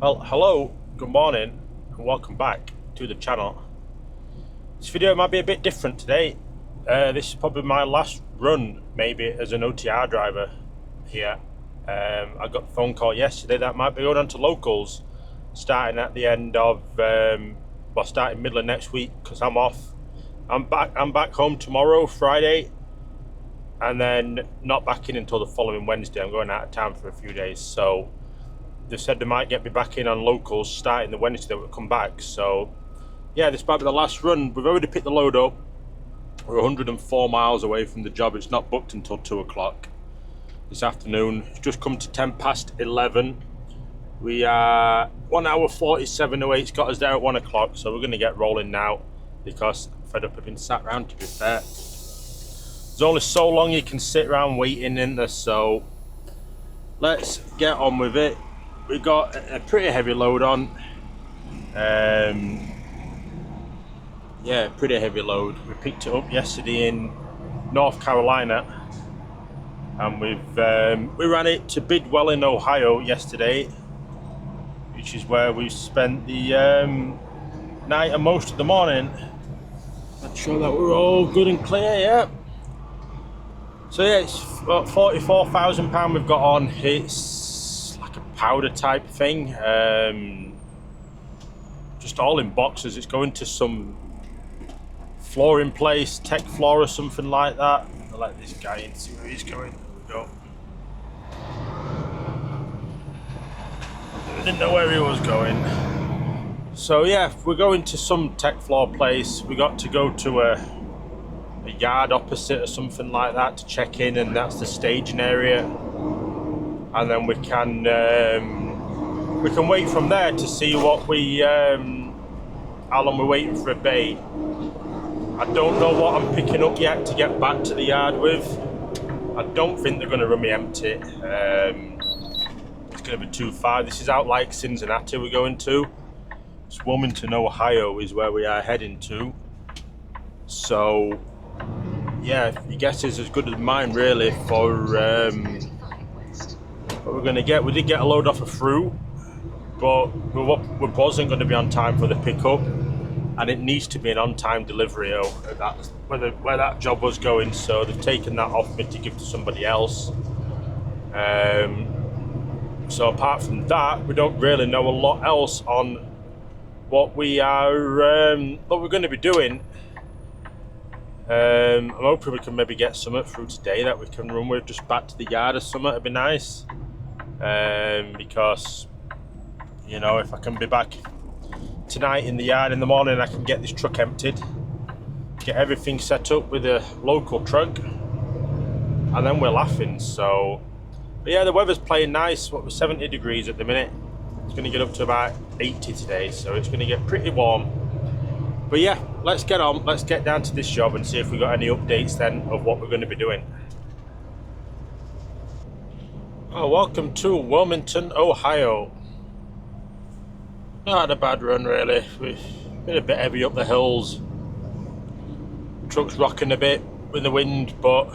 Well, hello, good morning, and welcome back to the channel. This video might be a bit different today. This is probably my last run, maybe, as an OTR driver here. I got a phone call yesterday that I might be going on to locals, starting at the end of, starting middle of next week, because I'm off. I'm back home tomorrow, Friday, and then not back in until the following Wednesday. I'm going out of town for a few days, so they said they might get me back in on locals starting the Wednesday that we'll come back. So yeah, this might be the last run. We've already picked the load up. We're 104 miles away from the job. It's not booked until 2 o'clock this afternoon. It's just come to 10 past 11. We are 1 hour 47 away. It's got us there at 1 o'clock, so we're going to get rolling now because I'm fed up of being sat around, to be fair. There's only so long you can sit around waiting in there, so let's get on with it. We got a pretty heavy load on. Yeah, pretty heavy load. We picked it up yesterday in North Carolina, and we ran it to Bidwell in Ohio yesterday, which is where we spent the night and most of the morning. Make sure that we're all good and clear. Yeah. So yeah, it's about £44,000 we've got on. It's powder type thing, just all in boxes. It's going to some flooring place, tech floor or something like that. I'll let this guy in, see where he's going. There we go. I didn't know where he was going. So yeah, we're going to some tech floor place. We got to go to a yard opposite or something like that to check in, and that's the staging area. And then we can wait from there to see what how long we're waiting for a bay. I don't know what I'm picking up yet to get back to the yard with. I don't think they're going to run me empty. It's going to be too far. This is out like Cincinnati we're going to. It's Wilmington, Ohio is where we are heading to. So yeah, your guess is as good as mine really for what we're going to get. We did get a load off of fruit, but we wasn't going to be on time for the pickup, and it needs to be an on-time delivery. That's where that job was going, so they've taken that off me to give to somebody else. So apart from that, we don't really know a lot else on what we're going to be doing. I'm hoping we can maybe get something through today that we can run with just back to the yard or something. It'd be nice. Because, you know, if I can be back tonight in the yard in the morning, I can get this truck emptied, get everything set up with a local truck, and then we're laughing. So, but yeah, the weather's playing nice. We're 70 degrees at the minute. It's going to get up to about 80 today, so it's going to get pretty warm. But yeah, let's get on. Let's get down to this job and see if we got any updates then of what we're going to be doing. Oh, welcome to Wilmington, Ohio. Not a bad run really. We've been a bit heavy up the hills. Truck's rocking a bit with the wind, but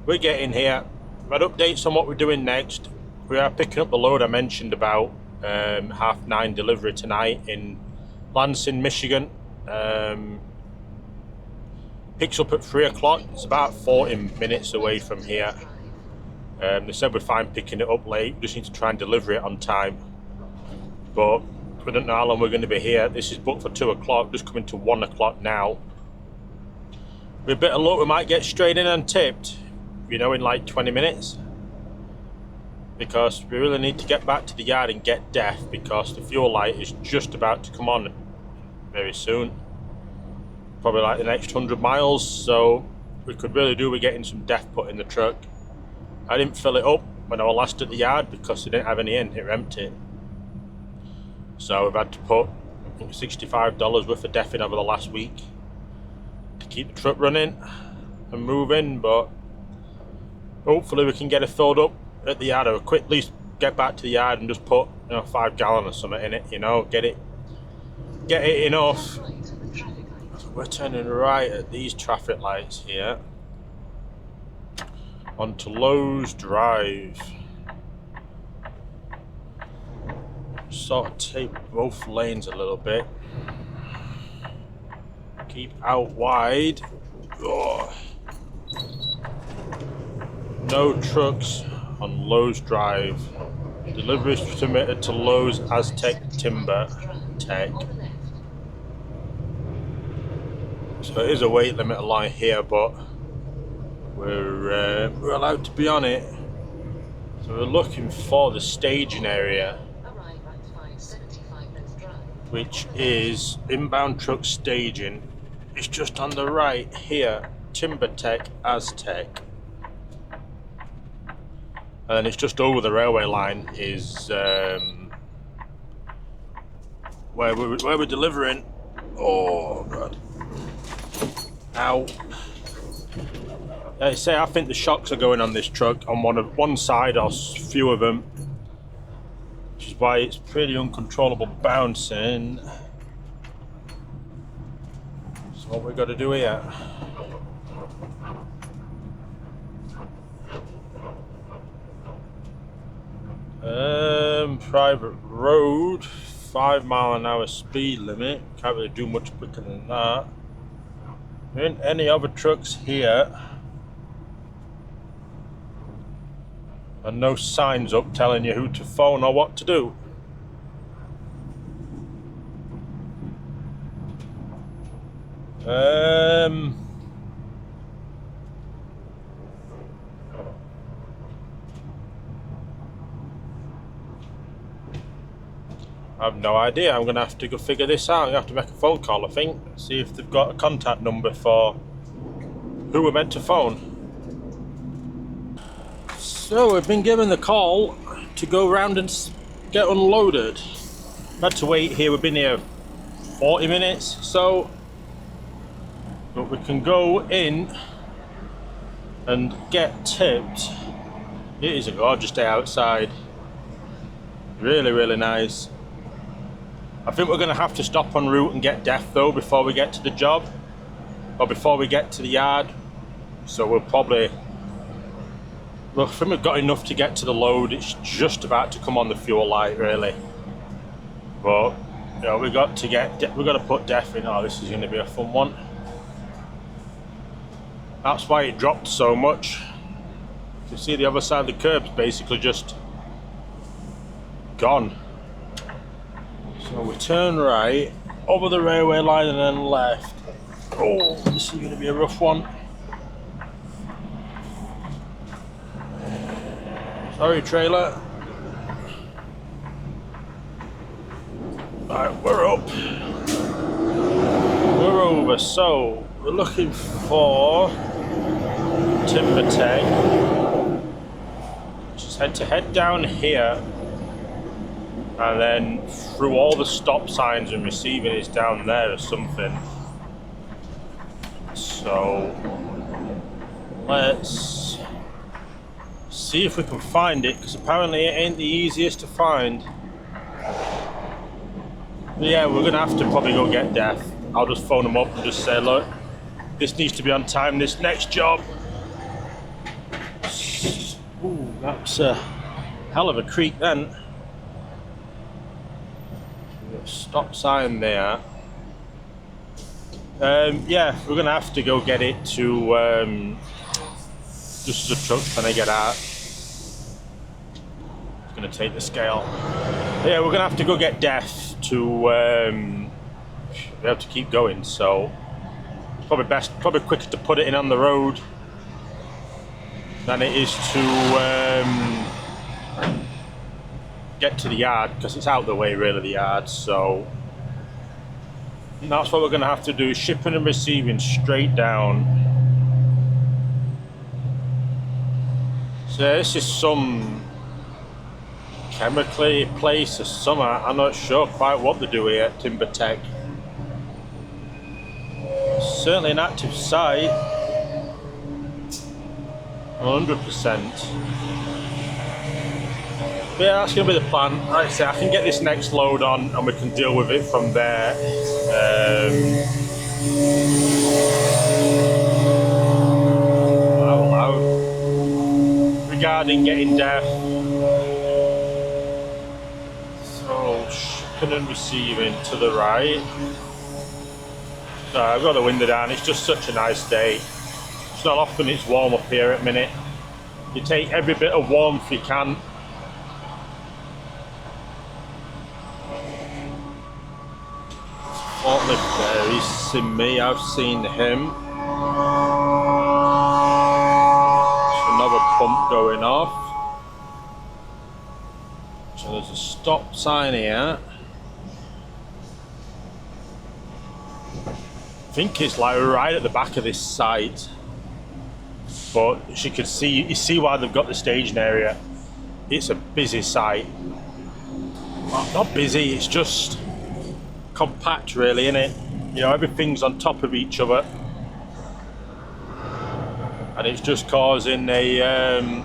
we're getting here. I've had updates on what we're doing next. We are picking up the load I mentioned about 9:30 delivery tonight in Lansing, Michigan. Picks up at 3 o'clock. It's about 40 minutes away from here. They said we're fine picking it up late. We just need to try and deliver it on time. But we don't know how long we're going to be here. This is booked for 2 o'clock, just coming to 1 o'clock now. With a bit of luck, we might get straight in and tipped, you know, in like 20 minutes. Because we really need to get back to the yard and get DEF, because the fuel light is just about to come on very soon. Probably like the next 100 miles, so we could really do with getting some DEF put in the truck. I didn't fill it up when I was last at the yard because they didn't have any in, it were empty. So we've had to put, I think, $65 worth of DEF in over the last week to keep the truck running and moving, but hopefully we can get it filled up at the yard, or at least get back to the yard and just put, you know, 5 gallon or something in it, you know, get it enough. So we're turning right at these traffic lights here onto Lowe's Drive. Sort of tape both lanes a little bit. Keep out wide. Oh. No trucks on Lowe's Drive. Deliveries submitted to Lowe's Aztec Timber Tech. So it is a weight limit line here, but we're allowed to be on it. So we're looking for the staging area, which is inbound truck staging. It's just on the right here, Timber Tech Aztec. And it's just over the railway line is where we're delivering. Oh god! Ow! I say I think the shocks are going on this truck on one side, or few of them, which is why it's pretty uncontrollable bouncing. So what we got to do here? Private road, 5 mile an hour speed limit. Can't really do much quicker than that. There ain't any other trucks here, and no signs up telling you who to phone or what to do. I have no idea. I'm going to have to go figure this out. I'm going to have to make a phone call, I think. See if they've got a contact number for who we're meant to phone. So we've been given the call to go round and get unloaded. I've had to wait here. We've been here 40 minutes, so but we can go in and get tipped. It is a gorgeous day outside. Really, really nice. I think we're going to have to stop en route and get DEF though before we get to the job, or before we get to the yard. So we'll probably, well, I think we've got enough to get to the load. It's just about to come on the fuel light really, but you know, we've got to put DEF in. Oh, this is going to be a fun one. That's why it dropped so much. You see the other side of the curb's basically just gone. So we turn right, over the railway line and then left. Oh, this is going to be a rough one. Sorry, trailer. Right, we're up. We're over, so we're looking for Timber Tech. Just head down here, and then through all the stop signs and receiving is down there or something. So let's see if we can find it, because apparently it ain't the easiest to find. But yeah, we're gonna have to probably go get DEF. I'll just phone them up and just say, look, this needs to be on time, this next job. Ooh, that's a hell of a creek then. Stop sign there. Yeah, we're gonna have to go get it to just as a truck trying to get out. It's gonna take the scale. Yeah, we're gonna have to go get DEF to be able to keep going. So probably quicker to put it in on the road than it is to get to the yard, because it's out the way really, the yard. So that's what we're going to have to do, shipping and receiving straight down. So this is some chemically place or something. I'm not sure quite what they do here at Timber Tech. Certainly an active site, 100%. But yeah, that's going to be the plan. Like I say, I can get this next load on and we can deal with it from there. Regarding getting DEF, so Shipping and receiving to the right. I've got the window down. It's just such a nice day. It's not often it's warm up here at the minute. You take every bit of warmth you can. Forklift there, he's seen me, I've seen him. There's another pump going off. So there's a stop sign here. I think it's like right at the back of this site. But you can see, you see why they've got the staging area. It's a busy site. Well, not busy, it's just compact really, isn't it? You know, everything's on top of each other. And it's just causing a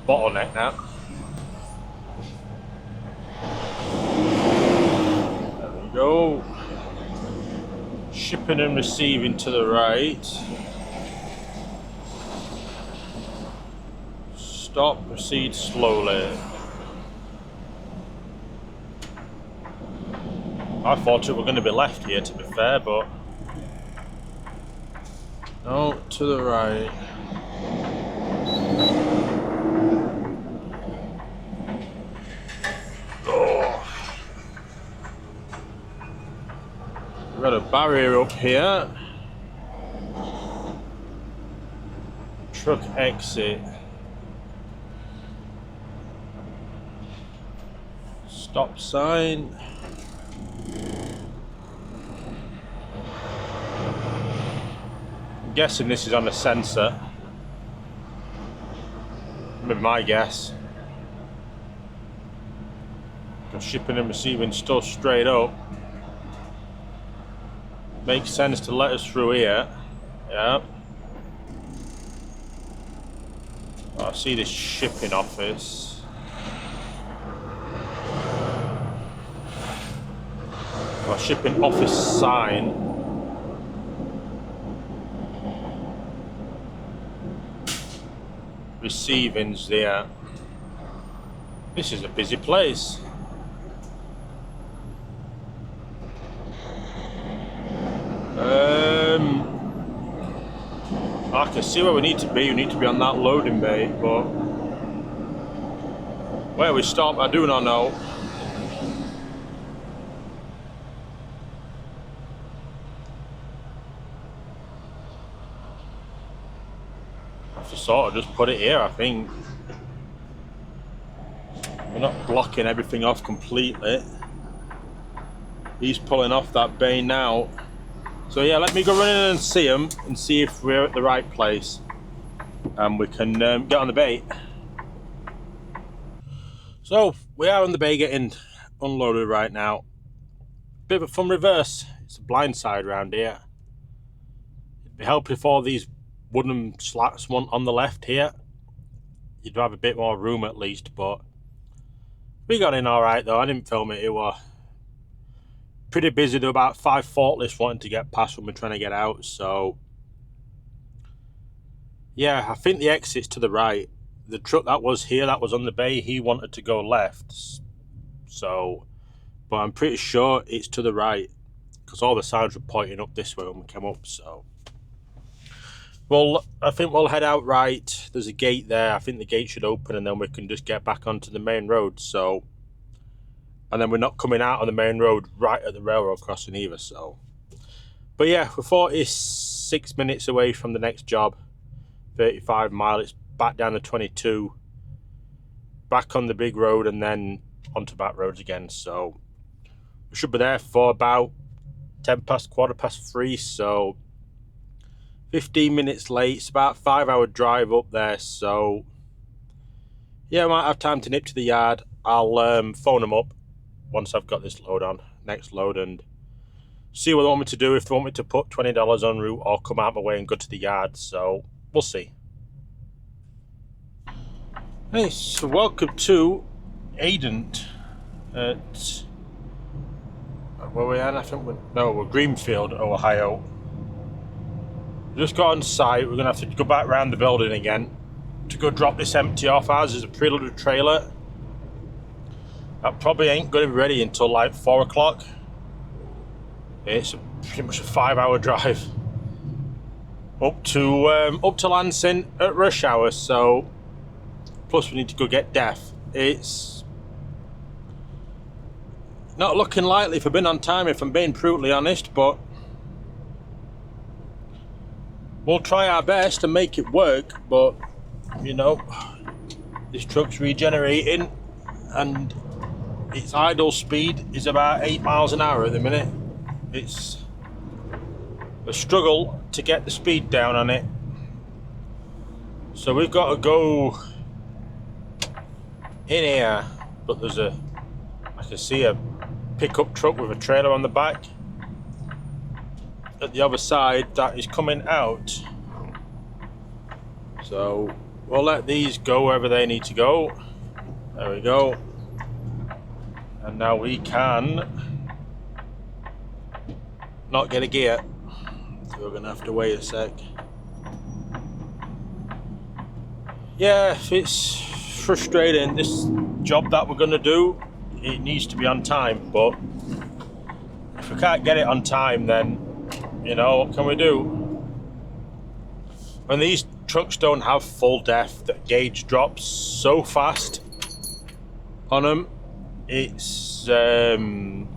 bottleneck now. There we go. Shipping and receiving to the right. Stop, proceed slowly. I thought it were going to be left here, to be fair, but no, to the right. Oh. We've got a barrier up here. Truck exit. Stop sign. I'm guessing this is on a sensor. Maybe my guess. The shipping and receiving still straight up. Makes sense to let us through here. Yeah. Oh, I see this shipping office. Or shipping office sign. Receiving's there. This is a busy place. I can see where we need to be. We need to be on that loading bay, but where we stop, I do not know. Sort of just put it here, I think. We're not blocking everything off completely. He's pulling off that bay now. So yeah, let me go run in and see him and see if we're at the right place. And we can get on the bay. So we are on the bay getting unloaded right now. Bit of a fun reverse. It's a blind side around here. It'd be helpful if all these wooden slats one on the left here. You'd have a bit more room at least, but we got in all right though. I didn't film it. It was pretty busy. There were about 5 forklifts wanting to get past when we're trying to get out. So yeah, I think the exit's to the right. The truck that was here, that was on the bay, he wanted to go left. So, but I'm pretty sure it's to the right because all the signs were pointing up this way when we came up. So well, I think we'll head out right. There's a gate there. I think the gate should open and then we can just get back onto the main road. So, and then we're not coming out on the main road right at the railroad crossing either. So, but yeah, we're 46 minutes away from the next job. 35 mile. It's back down to 22. Back on the big road and then onto back roads again. So, we should be there for about 10 past, quarter past 3. So, 15 minutes late. It's about a 5-hour drive up there, so yeah, I might have time to nip to the yard. I'll phone them up once I've got this load on, next load, and see what they want me to do, if they want me to put $20 en route or come out my way and go to the yard. So we'll see. Hey, so welcome to Adent at where we at? I think we're Greenfield, Ohio. Just got on site. We're gonna have to go back around the building again to go drop this empty off. Ours is a preloaded trailer. That probably ain't going to be ready until like 4 o'clock. It's pretty much a 5-hour drive up to Lansing at rush hour. So plus we need to go get DEF. It's not looking likely for being on time, if I'm being brutally honest, but we'll try our best to make it work. But you know, this truck's regenerating and its idle speed is about 8 miles an hour at the minute. It's a struggle to get the speed down on it. So we've got to go in here, but I can see a pickup truck with a trailer on the back at the other side that is coming out. So we'll let these go wherever they need to go. There we go. And now we can not get a gear. So we're gonna have to wait a sec. Yeah, it's frustrating. This job that we're gonna do, it needs to be on time, but if we can't get it on time, then you know, what can we do? When these trucks don't have full def, the gauge drops so fast on them. It's really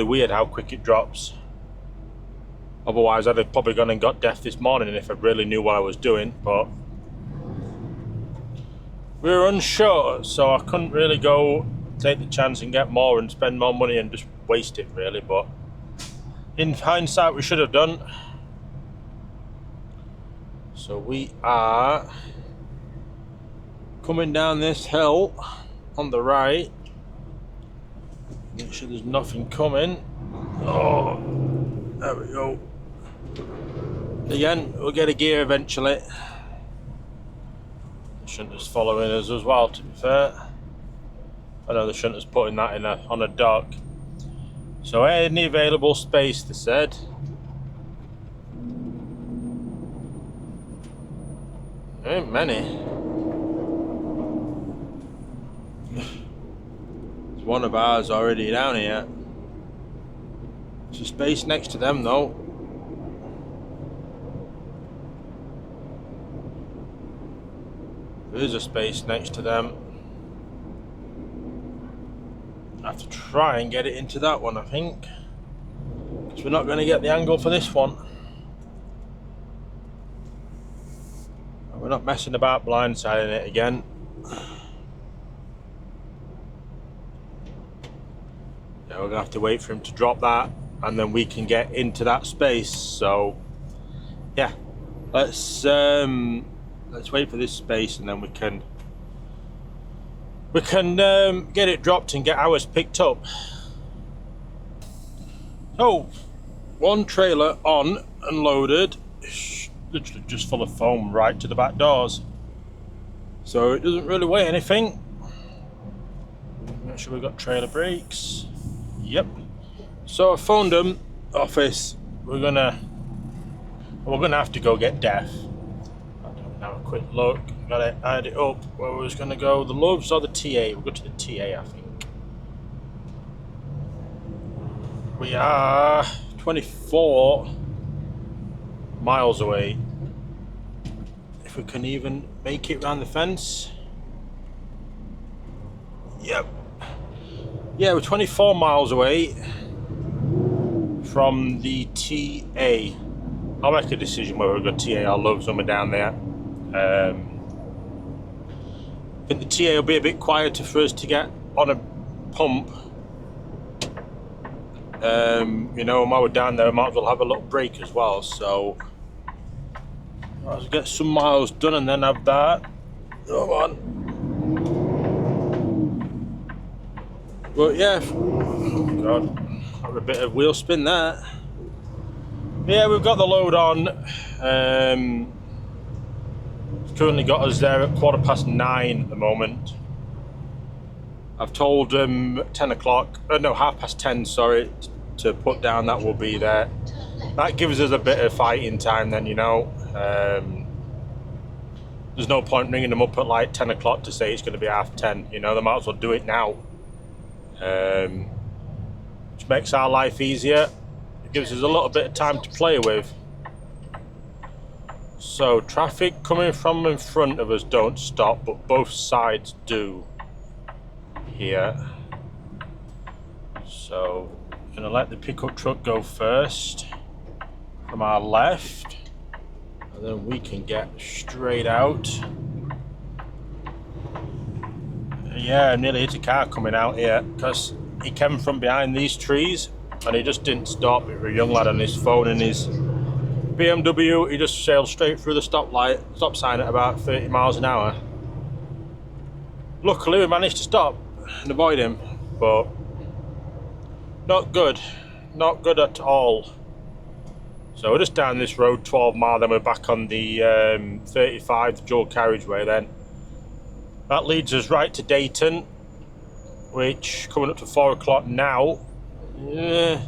weird how quick it drops. Otherwise I'd have probably gone and got DEF this morning if I really knew what I was doing, but we were unsure, so I couldn't really go take the chance and get more and spend more money and just waste it really. But in hindsight we should have done. So we are coming down this hill on the right. Make sure there's nothing coming. Oh, there we go. Again, we'll get a gear eventually. The shunter's following us as well, to be fair. I know the shunter's putting that on a dock. So any available space, they said. There ain't many. There's one of ours already down here. There's a space next to them though. There is a space next to them. I have to try and get it into that one, I think, because we're not going to get the angle for this one. We're not messing about blindsiding it again. Yeah, we're gonna have to wait for him to drop that, and then we can get into that space. So, yeah, let's wait for this space, and then we can get it dropped and get ours picked up. So, one trailer on and loaded. Literally just full of foam right to the back doors, so it doesn't really weigh anything. Make sure we've got trailer brakes. Yep. So I phoned them office. We're gonna have to go get DEF. I don't have a quick look. Got it add it up. Where we was gonna go, the Loves or the TA? We'll go to the TA, I think. We are 24 miles away. If we can even make it round the fence. Yep. Yeah, we're 24 miles away from the TA. I'll make a decision whether we go TA or Loves when we're down there. I think the TA will be a bit quieter for us to get on a pump. You know, while we're down there, I might as well have a little break as well. So let's get some miles done and then have that. Come on. But yeah, oh god, have a bit of wheel spin there. Yeah, we've got the load on. It's currently got us there at 9:15 at the moment. I've told them 10 o'clock, no, 10:30, sorry, to put down that we'll be there. That gives us a bit of fighting time then, you know. there's no point ringing them up at like 10 o'clock to say it's going to be 10:30. You know, they might as well do it now. Which makes our life easier. It gives us a little bit of time to play with. So traffic coming from in front of us don't stop, but both sides do here. So I'm going to let the pickup truck go first from our left, and then we can get straight out. Yeah, I nearly hit a car coming out here because he came from behind these trees and he just didn't stop. It was a young lad on his phone and his BMW. He just sailed straight through the stop sign at about 30 miles an hour. Luckily we managed to stop and avoid him, but not good at all. So we're just down this road 12 miles, then we're back on the 35, the dual carriageway then. That leads us right to Dayton, which coming up to 4 o'clock now. I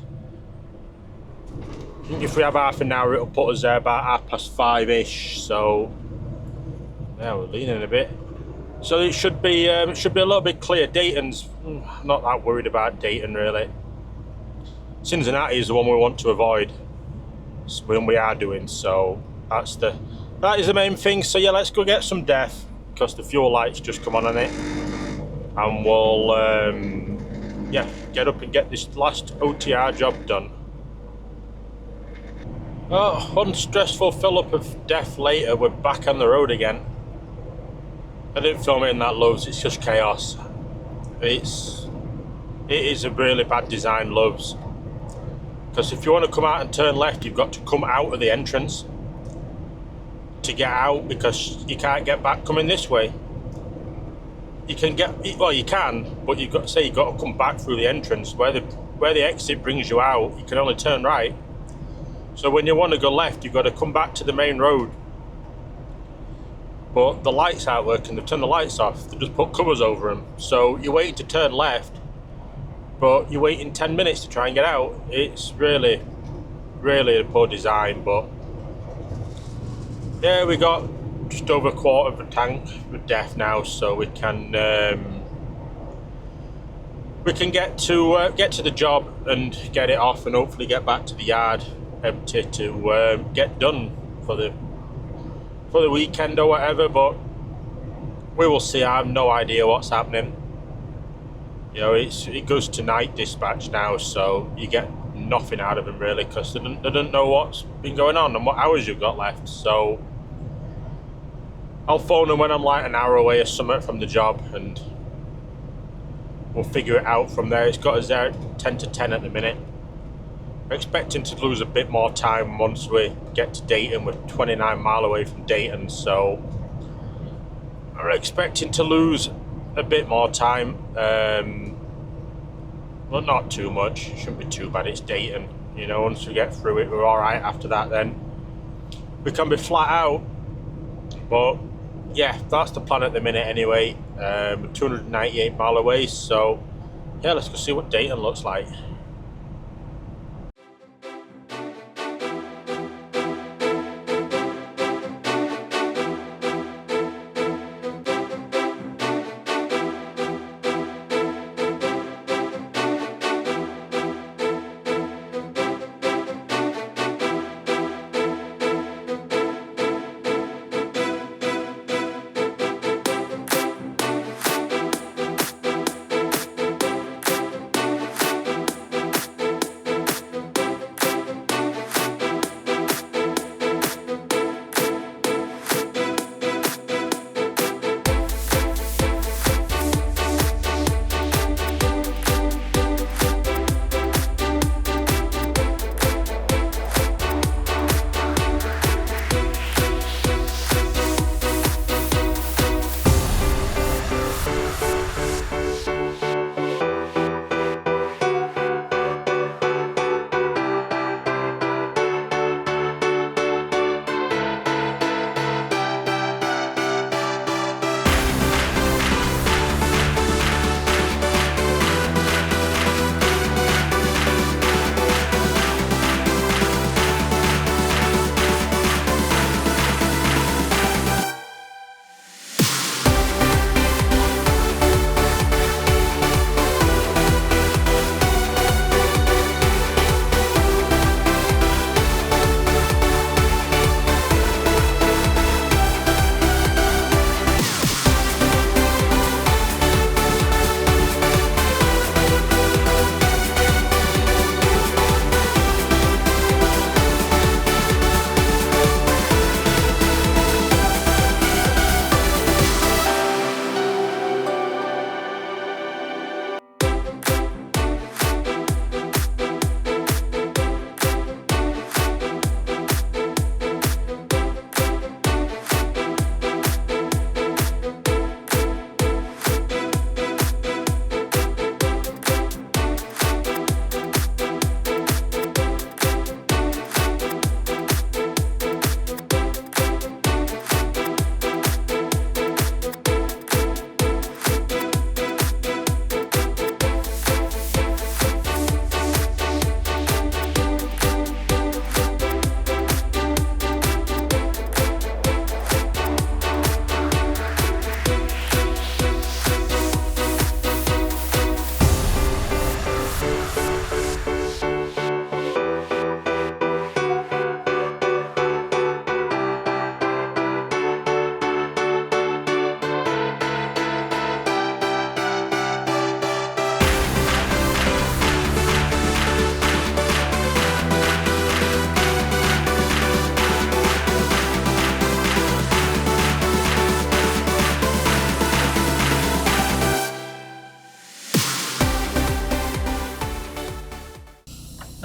think if we have half an hour, it'll put us there about 5:30-ish. So yeah, we're leaning a bit. So it should be a little bit clear. Dayton's not that worried about Dayton really. Cincinnati is the one we want to avoid when we are doing so. That is the main thing. So yeah, let's go get some DEF because the fuel lights just come on it, and we'll get up and get this last OTR job done. Oh, unstressful fill up of DEF later. We're back on the road again. I didn't film it in that Loves, it's just chaos. It is a really bad design, Loves. Because if you want to come out and turn left, you've got to come out of the entrance to get out, because you can't get back coming this way. You can you can, but you've got to come back through the entrance. Where the exit brings you out, you can only turn right. So when you want to go left, you've got to come back to the main road. But the lights aren't working, they've turned the lights off, they've just put covers over them. So you're waiting to turn left, but you're waiting 10 minutes to try and get out. It's really, really a poor design, but yeah, we got just over a quarter of a tank with DEF now, so we can get to the job and get it off, and hopefully get back to the yard empty to get done for the weekend or whatever. But we will see. I have no idea what's happening. You know, it goes to night dispatch now, so you get nothing out of them really, because they don't know what's been going on and what hours you've got left. So I'll phone them when I'm like an hour away or something from the job, and we'll figure it out from there. It's got us there at 10 to 10 at the minute. We're expecting to lose a bit more time once we get to Dayton. We're 29 miles away from Dayton, so we're expecting to lose a bit more time. Well, not too much. Shouldn't be too bad. It's Dayton. You know, once we get through it, we're all right. After that, then we can be flat out. But yeah, that's the plan at the minute anyway. We're 298 miles away, so yeah, let's go see what Dayton looks like.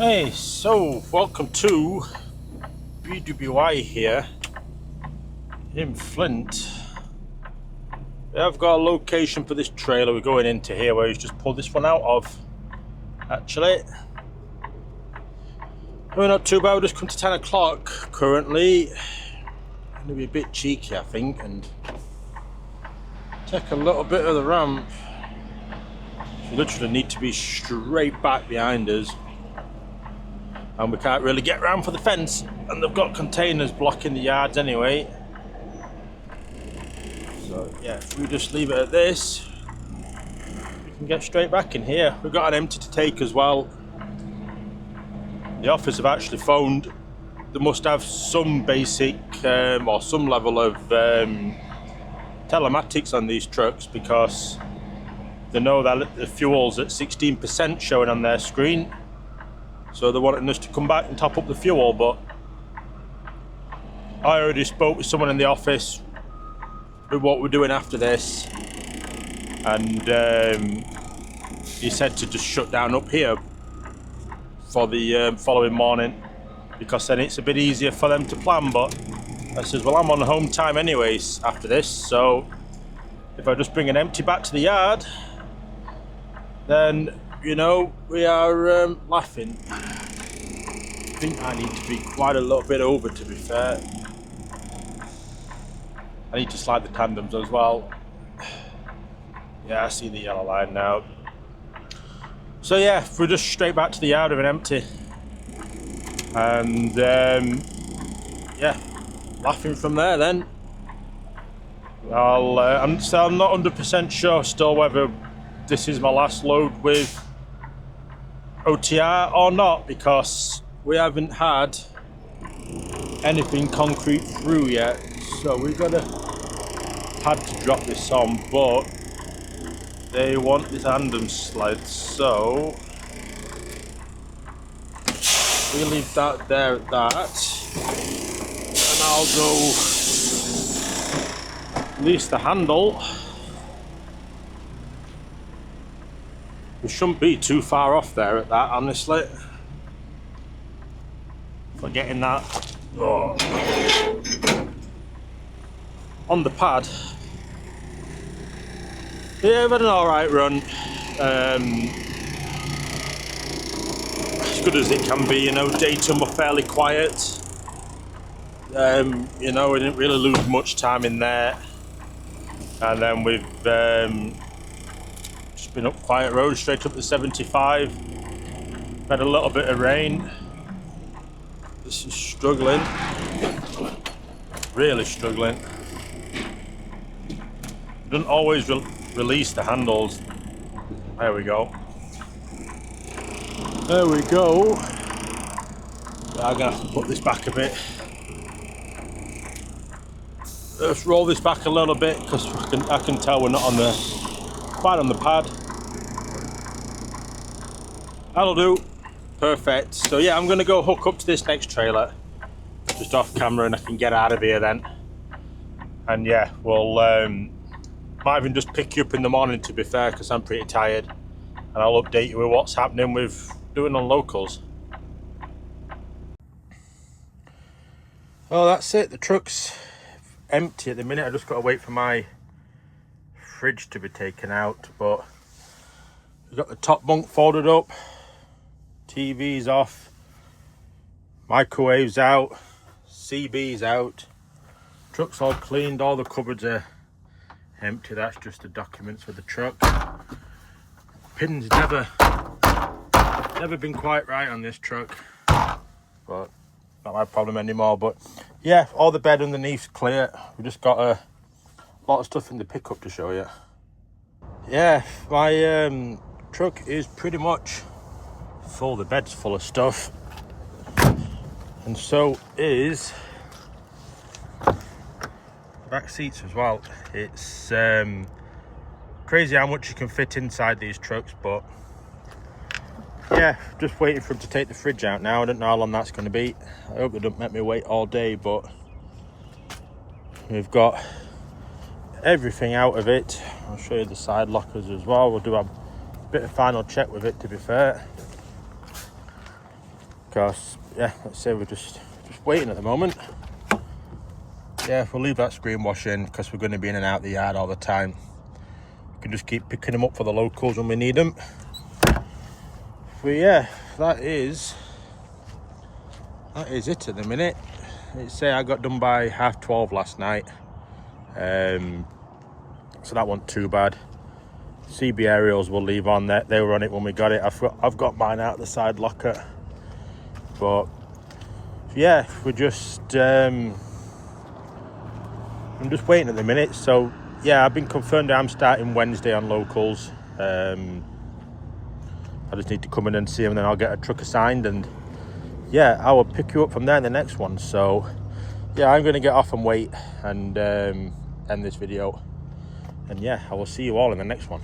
Hey, so welcome to BWI here in Flint. I've got a location for this trailer we're going into here where he's just pulled this one out of. Actually, we're not too bad, we've just come to 10 o'clock currently. I'm going to be a bit cheeky, I think, and take a little bit of the ramp. We literally need to be straight back behind us. And we can't really get around for the fence, and they've got containers blocking the yards anyway. So yeah, if we just leave it at this, we can get straight back in here. We've got an empty to take as well. The office have actually phoned. They must have some basic or some level of telematics on these trucks, because they know that the fuel's at 16% showing on their screen. So they're wanting us to come back and top up the fuel, but I already spoke with someone in the office with what we're doing after this, and he said to just shut down up here for the following morning, because then it's a bit easier for them to plan. But I says, well, I'm on home time anyways after this, so if I just bring an empty back to the yard, then you know, we are laughing. I think I need to be quite a little bit over, to be fair. I need to slide the tandems as well. Yeah, I see the yellow line now. So yeah, we're just straight back to the yard with an empty. And yeah, laughing from there then. I'm not 100% sure still whether this is my last load with OTR or not, because we haven't had anything concrete through yet. So we've had to drop this on, but they want the tandem sled, so we leave that there at that, and I'll go release the handle. We shouldn't be too far off there at that, honestly. For getting that on the pad. Yeah, we've had an alright run. As good as it can be, you know. Dayton were fairly quiet. You know, we didn't really lose much time in there. And then we've been up Quiet Road straight up to 75. Had a little bit of rain. This is struggling, really struggling. Doesn't always release the handles. There we go. There we go. I'm gonna have to put this back a bit. Let's roll this back a little bit, because I can tell we're not quite on the pad. That'll do. Perfect. So yeah, I'm gonna go hook up to this next trailer just off camera, and I can get out of here then. And yeah, we'll might even just pick you up in the morning, to be fair, because I'm pretty tired, and I'll update you with what's happening with doing on locals. Oh, that's it. The truck's empty at the minute. I just got to wait for my fridge to be taken out, but we've got the top bunk folded up, TV's off, microwaves out, CB's out, truck's all cleaned, all the cupboards are empty. That's just the documents for the truck. Pins never been quite right on this truck, but not my problem anymore. But yeah, all the bed underneath's clear. We just got a lot of stuff in the pickup to show you. Yeah, my truck is pretty much full. The bed's full of stuff, and so is the back seats as well. It's crazy how much you can fit inside these trucks, but yeah, just waiting for him to take the fridge out now. I don't know how long that's going to be. I hope they don't make me wait all day, but we've got everything out of it. I'll show you the side lockers as well. We'll do a bit of final check with it, to be fair. because yeah, let's say we're just waiting at the moment. Yeah, we'll leave that screen wash in because we're going to be in and out the yard all the time. We can just keep picking them up for the locals when we need them. But yeah, that is it at the minute. Let's say I got done by 12:30 last night, so that wasn't too bad. CB aerials will leave on there. They were on it when we got it. I've got mine out the side locker. But yeah, we're just I'm just waiting at the minute. So yeah, I've been confirmed I'm starting Wednesday on locals. I just need to come in and see them, and then I'll get a truck assigned, and yeah, I will pick you up from there in the next one. So yeah, I'm going to get off and wait and end this video, and yeah, I will see you all in the next one.